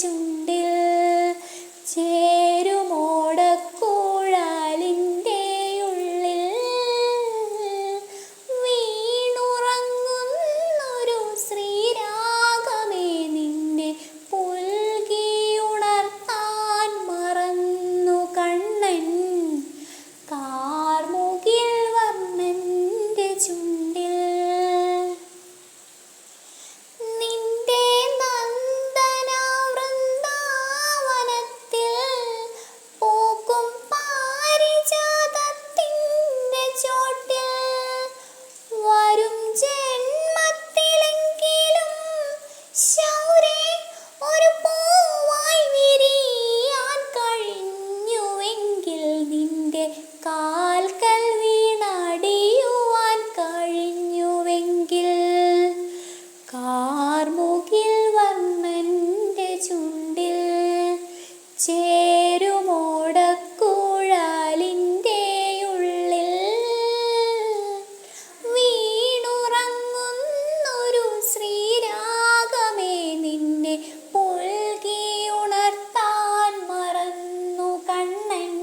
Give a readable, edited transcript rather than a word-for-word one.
ചുണ്ടിൽ ചേരുമോടക്കുഴലിൻ്റെ ഉള്ളിൽ വീണുറങ്ങുന്നൊരു ശ്രീരാഗമേ നിന്നെ പുൽകിയുണർത്താൻ മറന്നു കണ്ണൻ കാർമുകിൽ വർണ്ണന്റെ ചുണ്ടിൽ. നിന്റെ നന്ദന വൃന്ദാവനത്തിൽ പൂക്കും പാരിജാതത്തിൻ്റെ ചോട്ടിൽ വരും ജന്മത്തിലെങ്കിലും ശൗരേ ഒരു പൂവായി വിരിയാൻ കഴിഞ്ഞുവെങ്കിൽ നിന്റെ കാൽക്കൽ വീണടിയുവാൻ കഴിഞ്ഞുവെങ്കിൽ കാർമുകിൽ വർണ്ണന്റെ ചുണ്ടിൽ ചേരുമോടക്കുഴലിൻ്റെ ഉള്ളിൽ വീണുറങ്ങുന്നൊരു ശ്രീരാഗമേ നിന്നെ പുൽകിയുണർത്താൻ മറന്നു കണ്ണൻ